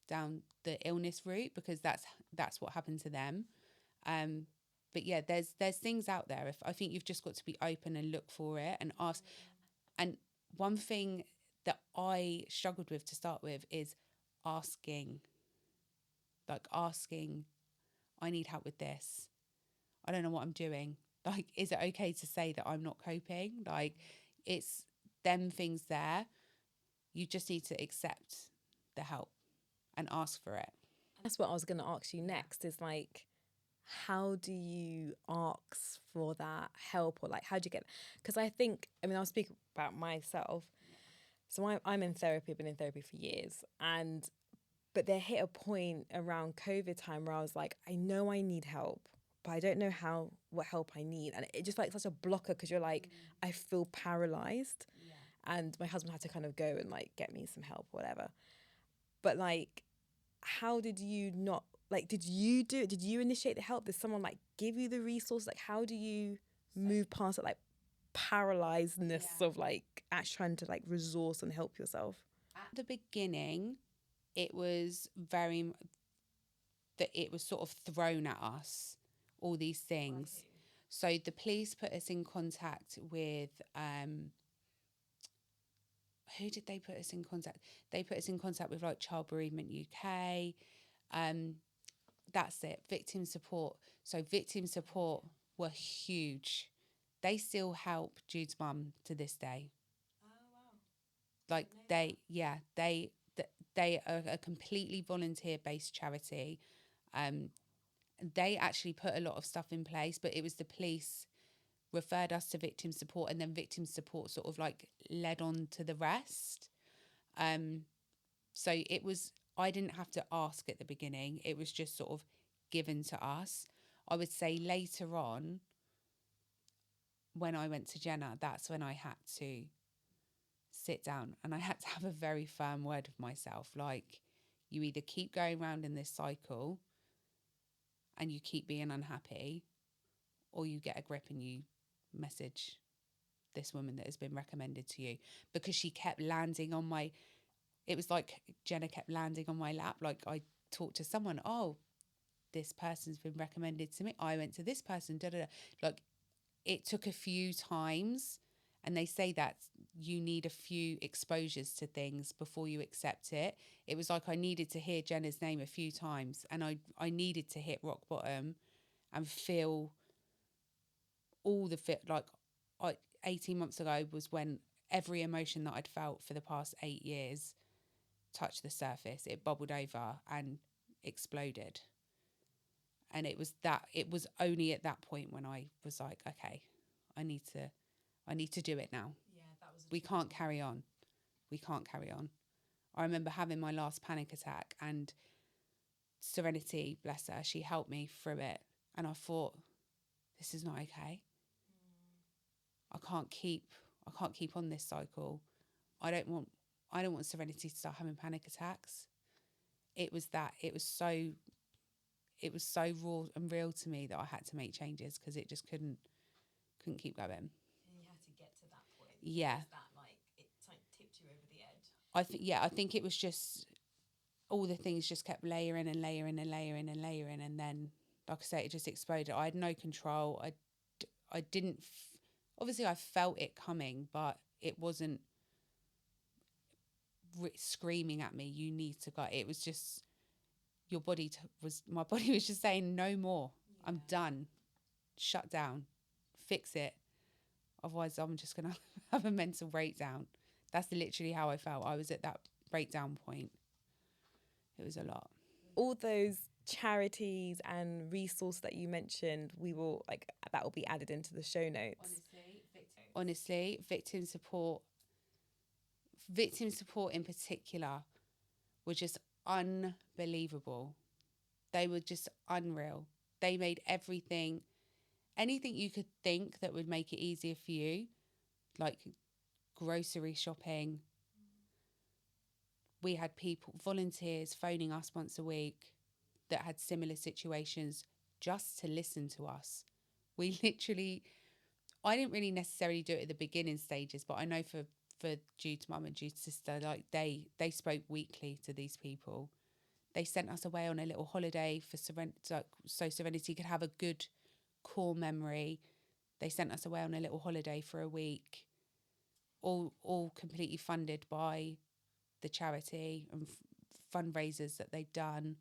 down the illness route, because that's what happened to them. But yeah, there's things out there. I think you've just got to be open and look for it and ask. And one thing that I struggled with to start with is asking. Like, asking, I need help with this. I don't know what I'm doing. Like, is it okay to say that I'm not coping? Like, it's them things there. You just need to accept the help and ask for it. That's what I was going to ask you next, is like, how do you ask for that help, or like, how do you get, because I think, I mean, I'll speak about myself. So I'm in therapy, I've been in therapy for years. But there hit a point around COVID time where I was like, I know I need help, but I don't know what help I need. And it just like such a blocker because you're like, I feel paralyzed. Yeah. And my husband had to kind of go and like get me some help or whatever. But like, how did you not, like, did you do it? Did you initiate the help? Did someone like give you the resource? Like, how do you move past it, like paralyzedness of like actually trying to like resource and help yourself? At the beginning, it was very that it was sort of thrown at us, all these things. So the police put us in contact with who did they put us in contact? They put us in contact with like Child Bereavement UK. That's it, victim support. So victim support were huge. They still help Jude's mum to this day. Oh, wow. Like they are a completely volunteer based charity. They actually put a lot of stuff in place, but it was the police referred us to victim support, and then victim support sort of like led on to the rest. So it was, I didn't have to ask at the beginning. It was just sort of given to us. I would say later on, when I went to Jenna, that's when I had to sit down and I had to have a very firm word with myself. Like, you either keep going round in this cycle and you keep being unhappy, or you get a grip and you message this woman that has been recommended to you, because she kept landing on my, it was like Jenna kept landing on my lap. Like, I talked to someone, oh, this person's been recommended to me, I went to this person, da da da. Like, it took a few times, and they say that you need a few exposures to things before you accept it. It was like I needed to hear Jenna's name a few times, and I needed to hit rock bottom and feel all the fit. Like, 18 months ago was when every emotion that I'd felt for the past 8 years touched the surface. It bubbled over and exploded. And it was only at that point when I was like, okay, I need to do it now. Yeah, that was. We can't carry on. We can't carry on. I remember having my last panic attack, and Serenity, bless her, she helped me through it. And I thought, this is not okay. I can't keep on this cycle. I don't want Serenity to start having panic attacks. It was so raw and real to me that I had to make changes, because it just couldn't keep going. And you had to get to that point. Yeah. That like it tipped you over the edge. I think it was just all the things just kept layering and layering and layering and layering, and then, like I say, it just exploded. I had no control. I didn't. Obviously, I felt it coming, but it wasn't screaming at me, "You need to go." It was just my body was just saying, "No more. Yeah. I'm done. Shut down. Fix it. Otherwise, I'm just gonna have a mental breakdown." That's literally how I felt. I was at that breakdown point. It was a lot. All those charities and resources that you mentioned, that will be added into the show notes. Honestly, victim support in particular were just unbelievable. They were just unreal. They made anything you could think that would make it easier for you, like grocery shopping. We had volunteers phoning us once a week that had similar situations, just to listen to us. I didn't really necessarily do it at the beginning stages, but I know for Jude's mum and Jude's sister, like they spoke weekly to these people. They sent us away on a little holiday for so Serenity could have a good core memory. They sent us away on a little holiday for a week, all completely funded by the charity and fundraisers that they've done.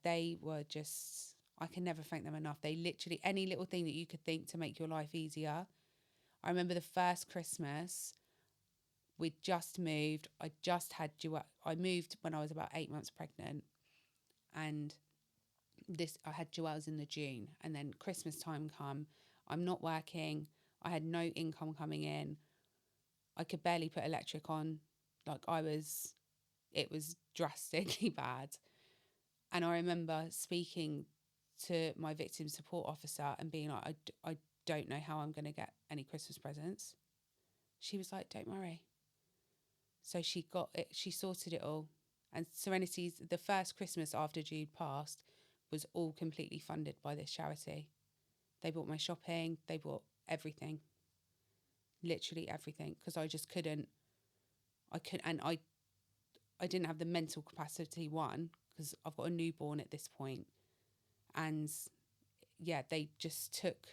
They were just, I can never thank them enough. They literally, any little thing that you could think to make your life easier. I remember the first Christmas, we'd just moved. I moved when I was about 8 months pregnant, and I had Joelle's in the June, and then Christmas time come. I'm not working. I had no income coming in. I could barely put electric on. Like it was drastically bad. And I remember speaking to my victim support officer and being like, I don't know how I'm going to get any Christmas presents. She was like, don't worry. So she got it, she sorted it all. And Serenity's, the first Christmas after Jude passed, was all completely funded by this charity. They bought my shopping, they bought everything, literally everything, because I just couldn't, and I didn't have the mental capacity, one, because I've got a newborn at this point. And yeah, they just took,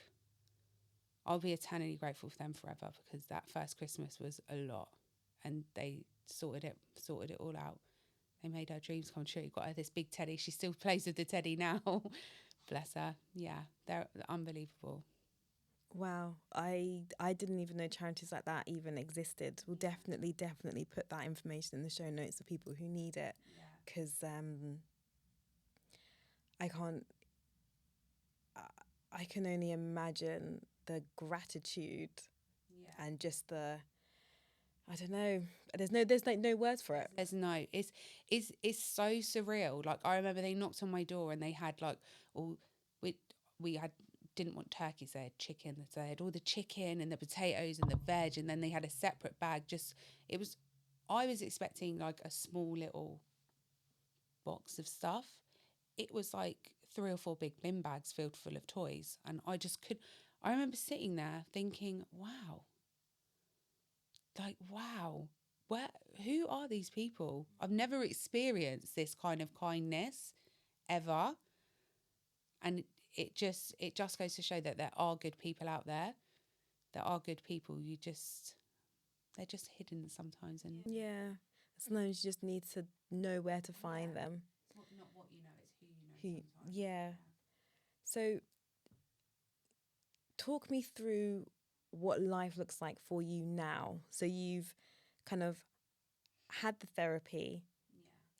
I'll be eternally grateful for them forever, because that first Christmas was a lot, and they sorted it all out. They made her dreams come true. Got her this big teddy. She still plays with the teddy now. Bless her. Yeah, they're unbelievable. Wow, I didn't even know charities like that even existed. We'll definitely put that information in the show notes for people who need it, because I can't. I can only imagine the gratitude and just the. I don't know. There's like no words for it. There's no. It's so surreal. Like, I remember they knocked on my door and they had like all we had didn't want turkey, so they had chicken. So they had all the chicken and the potatoes and the veg, and then they had a separate bag. Just it was. I was expecting like a small little box of stuff. It was like 3 or 4 big bin bags filled full of toys, and I just could. I remember sitting there thinking, wow, like wow, where who are these people? I've never experienced this kind of kindness ever, and it just goes to show that there are good people out there. There are good people. They're just hidden sometimes, and Yeah, sometimes you just need to know where to find them. it's not what you know, it's who you know. Sometimes. Yeah. So, talk me through what life looks like for you now. So you've kind of had the therapy.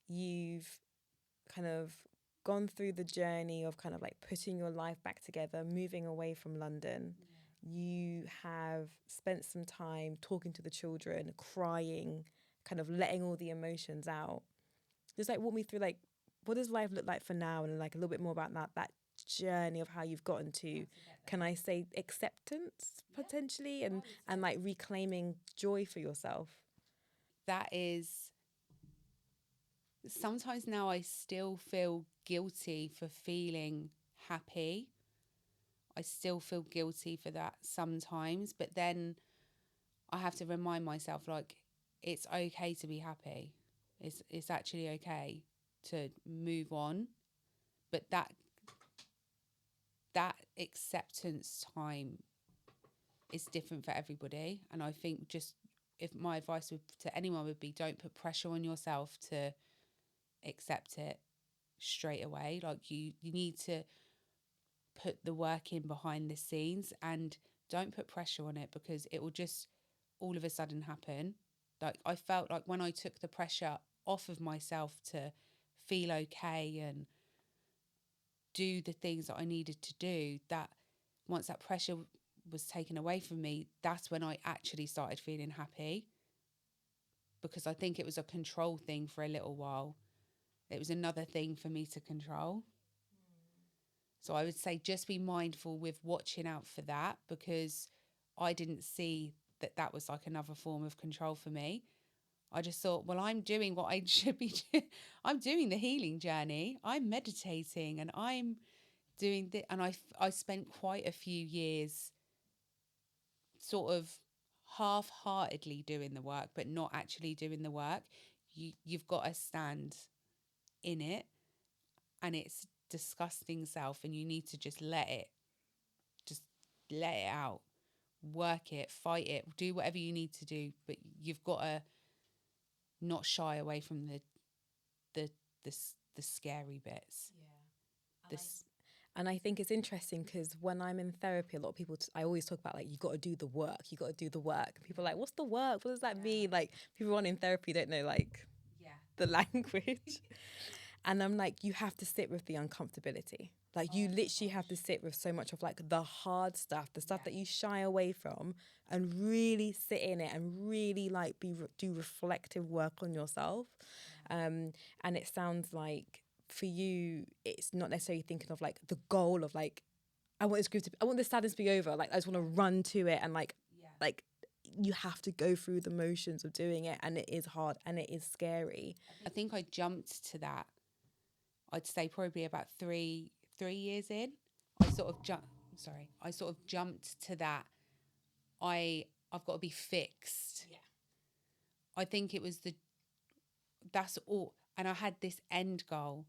You've kind of gone through the journey of kind of like putting your life back together, moving away from London. You have spent some time talking to the children, crying, kind of letting all the emotions out. Just like walk me through, like, what does life look like for now, and like a little bit more about that journey of how you've gotten to, can I say, acceptance potentially, and like reclaiming joy for yourself. That is, sometimes now I still feel guilty for feeling happy. I still feel guilty for that sometimes, but then I have to remind myself, like, it's okay to be happy. It's actually okay to move on. But that acceptance time is different for everybody. And I think, just if my advice to anyone would be, don't put pressure on yourself to accept it straight away. Like, you need to put the work in behind the scenes, and don't put pressure on it, because it will just all of a sudden happen. Like, I felt like when I took the pressure off of myself to feel okay and do the things that I needed to do, that once that pressure was taken away from me, that's when I actually started feeling happy. Because I think it was a control thing for a little while. It was another thing for me to control. So I would say just be mindful with watching out for that, because I didn't see that was like another form of control for me. I just thought, well, I'm doing what I should be doing. I'm doing the healing journey. I'm meditating, and I'm doing the, and I spent quite a few years sort of half-heartedly doing the work, but not actually doing the work. You've got to stand in it, and it's disgusting self, and you need to just let it out, work it, fight it, do whatever you need to do, but you've got to not shy away from the scary bits. And I think it's interesting because when I'm in therapy, a lot of people, I always talk about, like, you got to do the work. You got to do the work. People are like, what's the work? What does that mean? Like, people on in therapy don't know, like, the language. And I'm like, you have to sit with the uncomfortability. Like you literally have to sit with so much of like the hard stuff, the stuff that you shy away from, and really sit in it and really like do reflective work on yourself. And it sounds like for you, it's not necessarily thinking of like the goal of like, I want this sadness to be over. Like I just want to run to it and like you have to go through the motions of doing it, and it is hard and it is scary. I think I jumped to that. I'd say probably about 3 years in. I sort of jumped to that. I've got to be fixed. Yeah. I think it was that's all, and I had this end goal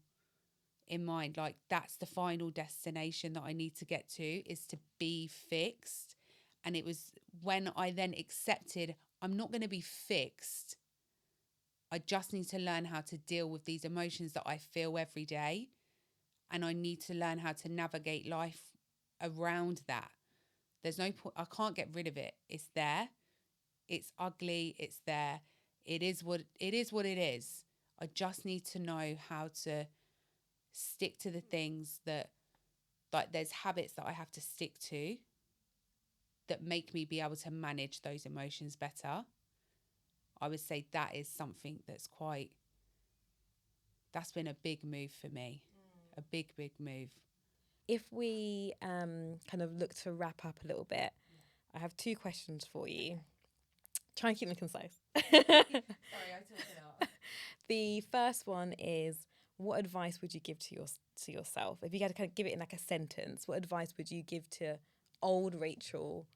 in mind, like that's the final destination that I need to get to, is to be fixed. And it was when I then accepted I'm not going to be fixed. I just need to learn how to deal with these emotions that I feel every day. And I need to learn how to navigate life around that. There's no point, I can't get rid of it. It's there. It's ugly. It's there. It is what it is. I just need to know how to stick to the things that, like, there's habits that I have to stick to that make me be able to manage those emotions better. I would say that is something that's been a big move for me. A big, big move. If we kind of look to wrap up a little bit, I have 2 questions for you. Try and keep them concise. Sorry, I talk it up. The first one is, what advice would you give to yourself? If you had to kind of give it in like a sentence, what advice would you give to old Rachel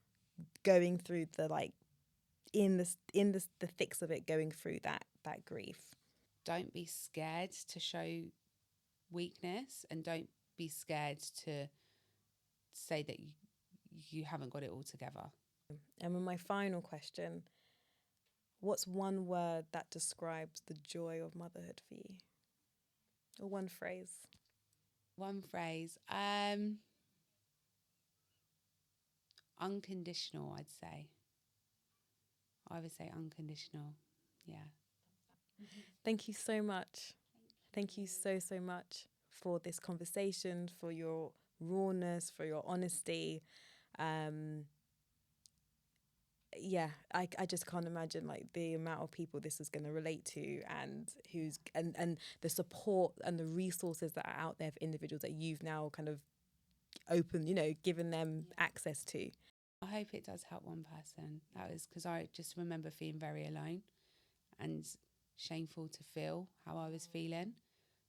going through the like in the thick of it, going through that grief? Don't be scared to show weakness, and don't be scared to say that you haven't got it all together. And with my final question, what's one word that describes the joy of motherhood for you? Or one phrase? One phrase, unconditional, I'd say. I would say unconditional. Yeah. Thank you so much. Thank you so much for this conversation, for your rawness, for your honesty. I just can't imagine like the amount of people this is going to relate to, and and the support and the resources that are out there for individuals that you've now kind of given them access to. I hope it does help one person. That was because I just remember feeling very alone and shameful to feel how I was feeling.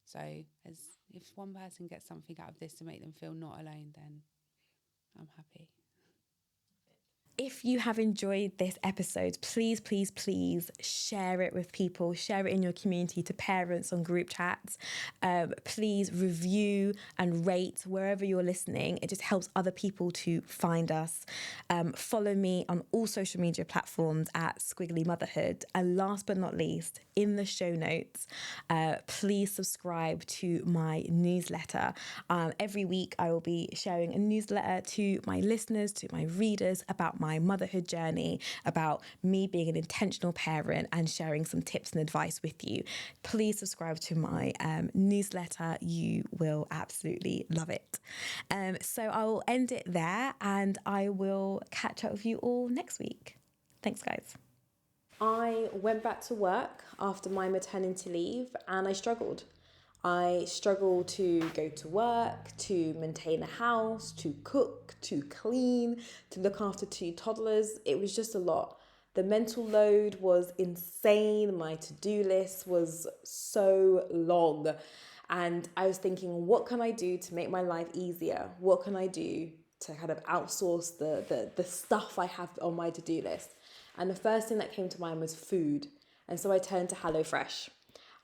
So if one person gets something out of this to make them feel not alone, then I'm happy. If you have enjoyed this episode, please, please, please share it with people. Share it in your community, to parents, on group chats. Please review and rate wherever you're listening. It just helps other people to find us. Follow me on all social media platforms at Squiggly Motherhood. And last but not least, in the show notes, please subscribe to my newsletter. Every week I will be sharing a newsletter to my listeners, to my readers, about my motherhood journey, about me being an intentional parent, and sharing some tips and advice with you. Please subscribe to my newsletter. You will absolutely love it. So I will end it there, and I will catch up with you all next week. Thanks, guys. I went back to work after my maternity leave, and I struggled. I struggled to go to work, to maintain a house, to cook, to clean, to look after 2 toddlers. It was just a lot. The mental load was insane. My to-do list was so long. And I was thinking, what can I do to make my life easier? What can I do to kind of outsource the stuff I have on my to-do list? And the first thing that came to mind was food. And so I turned to HelloFresh.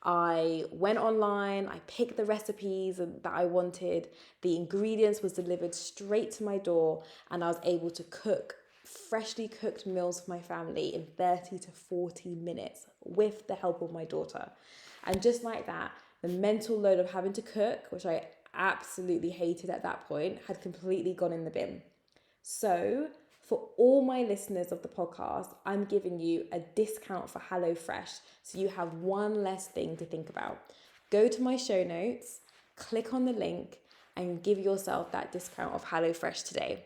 I went online, I picked the recipes that I wanted, the ingredients was delivered straight to my door, and I was able to cook freshly cooked meals for my family in 30 to 40 minutes with the help of my daughter. And just like that, the mental load of having to cook, which I absolutely hated at that point, had completely gone in the bin. So for all my listeners of the podcast, I'm giving you a discount for HelloFresh, so you have one less thing to think about. Go to my show notes, click on the link, and give yourself that discount of HelloFresh today.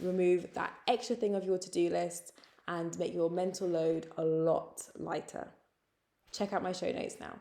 Remove that extra thing of your to-do list and make your mental load a lot lighter. Check out my show notes now.